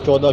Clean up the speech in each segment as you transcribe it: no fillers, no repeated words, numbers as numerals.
14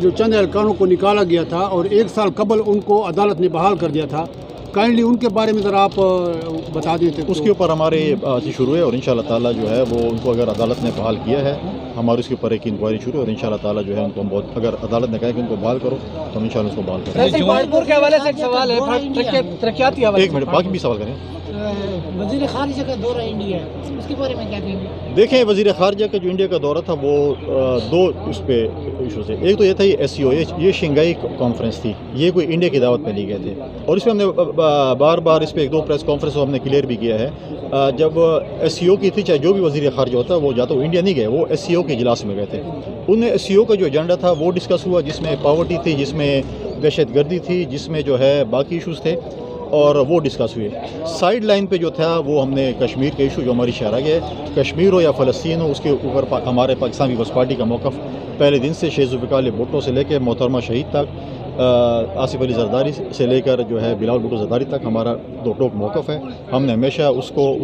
جو چند اہلکاروں کو نکالا گیا تھا اور 1 سال قبل ان کو عدالت نے بحال کر دیا تھا، کائنڈلی ان کے بارے میں ذرا آپ بتا دیتے تو۔ اس کے اوپر ہمارے شروع ہے اور انشاءاللہ تعالیٰ جو ہے وہ ان کو اگر عدالت نے بحال کیا ہے، ہمارے اس کے اوپر ایک انکوائری شروع ہے اور انشاءاللہ تعالیٰ جو ہے ان کو ہم اگر عدالت نے کہا کہ ان کو بحال کرو تو ہم انشاءاللہ اس کو بحال کریں گے۔ پہاڑپور کے حوالے سے ایک سوال ہے، ترقیاتی حوالے ایک منٹ باقی بھی سوال کریں۔ وزیر خارجہ کا دورہ انڈیا ہے، اس کے بارے میں کیا کہیں گے؟ دیکھیں وزیر خارجہ کا جو انڈیا کا دورہ تھا وہ 2 اس پہ ایشو سے، ایک تو یہ تھا یہ SCO، یہ شنگھائی کانفرنس تھی، یہ کوئی انڈیا کی دعوت پہ نہیں گئے تھے اور اس پہ ہم نے بار بار اس پہ 1-2 پریس کانفرنس ہم نے کلیئر بھی کیا ہے۔ جب SCO کی تھی، چاہے جو بھی وزیر خارجہ ہوتا وہ جاتا وہ انڈیا نہیں گئے، وہ SCO کے اجلاس میں گئے تھے۔ ان میں SCO کا جو ایجنڈا تھا وہ ڈسکس ہوا، جس میں پاورٹی تھی، جس میں دہشت گردی تھی، جس میں جو ہے باقی ایشوز تھے اور وہ ڈسکس ہوئے۔ سائیڈ لائن پہ جو تھا وہ ہم نے کشمیر کا ایشو جو ہماری شہرہ ہے، کشمیر ہو یا فلسطین ہو، اس کے اوپر ہمارے پاکستان پیپلز پارٹی کا موقف پہلے دن سے شیخ ذوالفقار بھٹو سے لے کے محترمہ شہید تک، آصف علی زرداری سے لے کر جو ہے بلال بھٹو زرداری تک ہمارا 2 ٹوک موقف ہے۔ ہم نے ہمیشہ اس کو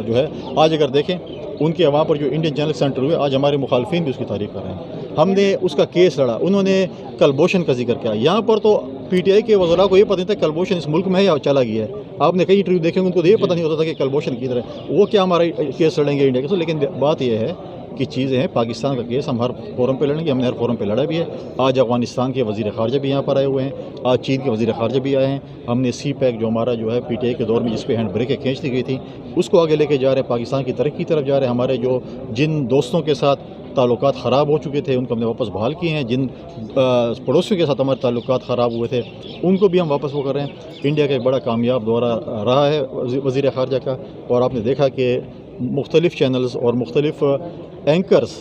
جو ہے آج اگر دیکھیں ان کے وہاں پر جو انڈین جرنل سینٹر ہوئے، آج ہمارے مخالفین بھی اس کی تعریف کر رہے ہیں۔ ہم نے اس کا کیس لڑا، انہوں نے کلبھوشن کا ذکر کیا۔ یہاں پر تو PTI کے وزراء کو یہ پتہ نہیں تھا کلبھوشن اس ملک میں ہے یا چلا گیا ہے۔ آپ نے کئی انٹرویو دیکھیں ان کو یہ پتہ نہیں ہوتا تھا کہ کلبھوشن کی طرح وہ کیا ہمارا کیس لڑیں گے انڈیا کے، لیکن بات یہ ہے کہ چیزیں ہیں، پاکستان کا کیس ہم ہر فورم پہ لڑیں گے، ہم نے ہر فورم پہ لڑا بھی ہے۔ آج افغانستان کے وزیر خارجہ بھی یہاں پر آئے ہوئے ہیں، آج چین کے وزیر خارجہ بھی آئے ہیں۔ ہم نے CPEC جو ہمارا جو ہے PTI کے دور میں جس پہ ہینڈ بریک کھینچ دی گئی تھی اس کو آگے لے کے جا رہے ہیں، پاکستان کی ترقی کی طرف جا رہے ہیں۔ ہمارے جو جن دوستوں کے ساتھ تعلقات خراب ہو چکے تھے ان کو ہم نے واپس بحال کیے ہیں، جن پڑوسیوں کے ساتھ ہمارے تعلقات خراب ہوئے تھے ان کو بھی ہم واپس وہ کر رہے ہیں۔ انڈیا کا ایک بڑا کامیاب دورہ رہا ہے وزیر خارجہ کا، اور آپ نے دیکھا کہ مختلف چینلز اور مختلف اینکرز،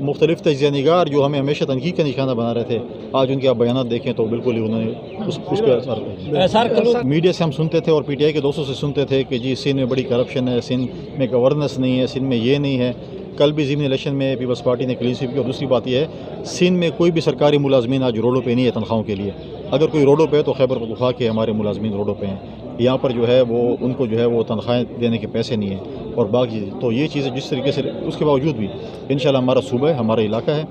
مختلف تجزیہ نگار جو ہمیں ہمیشہ تنقید کا نشانہ بنا رہے تھے، آج ان کے آپ بیانات دیکھیں تو بالکل ہی انہوں نے اس کا میڈیا سے ہم سنتے تھے اور PTI کے دوستوں سے سنتے تھے کہ جی سندھ میں بڑی کرپشن ہے، سندھ میں گورننس نہیں ہے، سندھ میں یہ نہیں ہے۔ کل بھی ضمنی الیکشن میں پیپلز پارٹی نے کلین سویپ کی، اور دوسری بات یہ ہے سندھ میں کوئی بھی سرکاری ملازمین آج روڈوں پہ نہیں ہے تنخواہوں کے لیے۔ اگر کوئی روڈوں پہ ہے تو خیبر پختونخوا کے ہمارے ملازمین روڈوں پہ ہیں، یہاں پر جو ہے وہ ان کو جو ہے وہ تنخواہیں دینے کے پیسے نہیں ہیں اور باقی تو یہ چیزیں جس طریقے سے اس کے باوجود بھی انشاءاللہ ہمارا صوبہ ہے، ہمارا علاقہ ہے،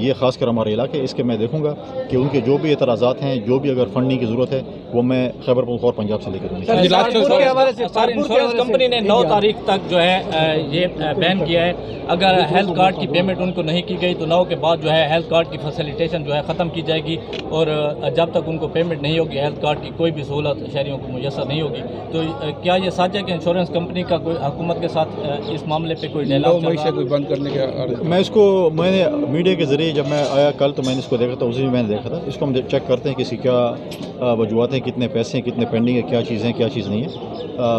یہ خاص کر ہمارا علاقہ ہے، اس کے میں دیکھوں گا کہ ان کے جو بھی اعتراضات ہیں، جو بھی اگر فنڈنگ کی ضرورت ہے وہ میں خیبر پختونخوا اور پنجاب سے لے کے دوں گا۔ انشورنس کمپنی نے 9 تاریخ تک جو ہے یہ بین کیا ہے، اگر ہیلتھ کارڈ کی پیمنٹ ان کو نہیں کی گئی تو 9 کے بعد جو ہے ہیلتھ کارڈ کی فیسیلیٹیشن جو ہے ختم کی جائے گی، اور جب تک ان کو پیمنٹ نہیں ہوگی ہیلتھ کارڈ کی کوئی بھی سہولت شہریوں کو میسر نہیں ہوگی۔ تو کیا یہ سچ ہے کہ انشورنس کمپنی کا کوئی حکومت کے ساتھ اس معاملے پہ کوئی ڈائلاگ چل رہا ہے؟ بند کرنے کا میں نے میڈیا کے ذریعے جب میں آیا کل تو میں نے اس کو دیکھا تھا، اسی میں نے دیکھا تھا، اس کو ہم چیک کرتے ہیں کہ اس کی کیا وجوہات ہیں، کتنے پیسے ہیں، کتنے پینڈنگ ہے، کیا چیزیں ہیں کیا چیز نہیں ہے۔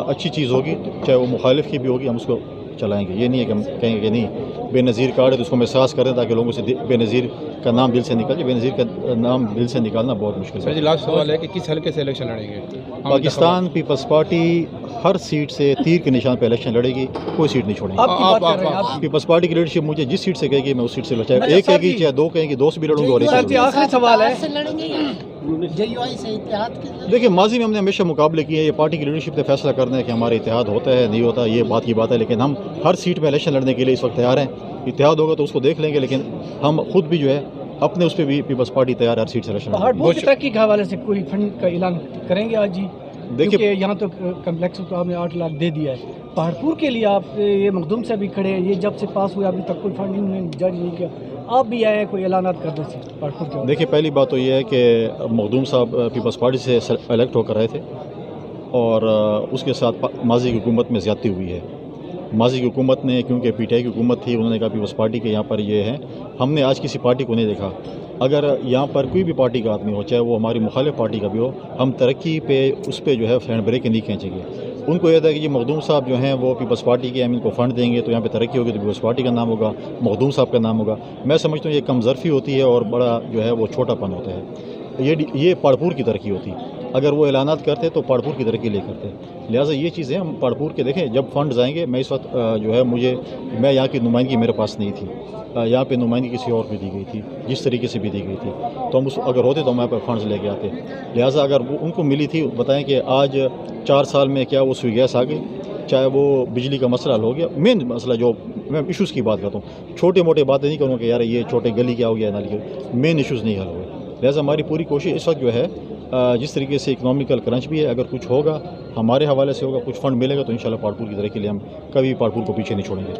اچھی چیز ہوگی چاہے وہ مخالف کی بھی ہوگی ہم اس کو چلائیں گے، یہ نہیں ہے کہ ہم کہیں گے کہ نہیں بے نظیر کارڈ ہے تو اس کو احساس کریں تاکہ لوگوں سے بے نظیر کا نام دل سے نکل جائے۔ بے نظیر کا نام دل سے نکالنا بہت مشکل ہے۔ سر جی لاسٹ سوال ہے کہ کس حلقے سے الیکشن لڑیں گے؟ پاکستان پیپلز پارٹی ہر سیٹ سے تیر کے نشان پہ الیکشن لڑے گی، کوئی سیٹ نہیں چھوڑیں گے۔ پیپلز پارٹی کی لیڈرشپ مجھے جس سیٹ سے کہے گی میں اس سیٹ سے چاہے ایک کہے گی چاہے 2 کہیں گی، 2 سے بھی لڑوں گی اور ایک آخری سوال ہے، دیکھیں ماضی میں ہم نے ہمیشہ مقابلے کیے ہیں، یہ پارٹی کی لیڈرشپ نے فیصلہ کرنا ہے کہ ہمارا اتحاد ہوتا ہے نہیں ہوتا، یہ بات کی بات ہے، لیکن ہم ہر سیٹ میں الیکشن لڑنے کے لیے اس وقت تیار ہیں۔ اتحاد ہوگا تو اس کو دیکھ لیں گے، لیکن ہم خود بھی جو ہے اپنے اس پہ بھی پیپلز پارٹی تیار ہے ہر سیٹ سے الیکشن۔ پہاڑپور کی ترقی کے حوالے سے کوئی فنڈ کا اعلان کریں گے آج جی؟ دیکھیے یہاں تو کمپلیکس کو آپ نے 8 لاکھ دے دیا ہے، پہاڑپور کے لیے آپ یہ مخدوم سے بھی کھڑے ہیں، یہ جب سے پاس ہوئے ابھی تک کوئی فنڈنگ نے جاری نہیں کیا، آپ بھی آئے ہیں کوئی اعلانات کرنے سے پہاڑپور کے؟ دیکھیے پہلی بات تو یہ ہے کہ مخدوم صاحب پیپلز پارٹی سے الیکٹ ہو کر رہے تھے اور اس کے ساتھ ماضی کی حکومت میں زیادتی ہوئی ہے۔ ماضی کی حکومت نے کیونکہ PTI کی حکومت تھی، انہوں نے کہا پیپلز پارٹی کے یہاں پر یہ ہے، ہم نے آج کسی پارٹی کو نہیں دیکھا۔ اگر یہاں پر کوئی بھی پارٹی کا آدمی ہو چاہے وہ ہماری مخالف پارٹی کا بھی ہو، ہم ترقی پہ اس پہ جو ہے ہینڈ بریک نہیں کھینچیں گے۔ ان کو یہ تھا کہ یہ مخدوم صاحب جو ہیں وہ پیپلز پارٹی کے، ہم ان کو فنڈ دیں گے تو یہاں پہ ترقی ہوگی تو پیپلز پارٹی کا نام ہوگا، مخدوم صاحب کا نام ہوگا۔ میں سمجھتا ہوں یہ کم ظرفی ہوتی ہے اور بڑا جو ہے وہ چھوٹا پن ہوتا ہے۔ یہ پہاڑپور کی ترقی ہوتی، اگر وہ اعلانات کرتے تو پہاڑپور کی ترقی لے کرتے، لہٰذا یہ چیزیں ہم پہاڑپور کے دیکھیں جب فنڈز آئیں گے۔ میں اس وقت جو ہے میں یہاں کی نمائندگی میرے پاس نہیں تھی، یہاں پہ نمائندگی کسی اور بھی دی گئی تھی، جس طریقے سے بھی دی گئی تھی تو ہم اگر ہوتے تو ہم یہاں پر فنڈز لے کے آتے، لہٰذا اگر وہ ان کو ملی تھی بتائیں کہ آج 4 سال میں کیا وہ سوئی گیس آ گئی؟ چاہے وہ بجلی کا مسئلہ حل ہو گیا. مین مسئلہ جو میں ایشوز کی بات کرتا ہوں, چھوٹے موٹے باتیں نہیں کروں کہ یار یہ چھوٹے گلی کیا ہو گیا نالی کے, مین ایشوز نہیں حل ہوئے. لہٰذا ہماری پوری کوشش اس وقت جو ہے جس طریقے سے اکنامیکل کرنچ بھی ہے, اگر کچھ ہوگا ہمارے حوالے سے ہوگا, کچھ فنڈ ملے گا تو انشاءاللہ پہاڑپور کی ترقی کے لیے ہم کبھی پہاڑپور کو پیچھے نہیں چھوڑیں گے.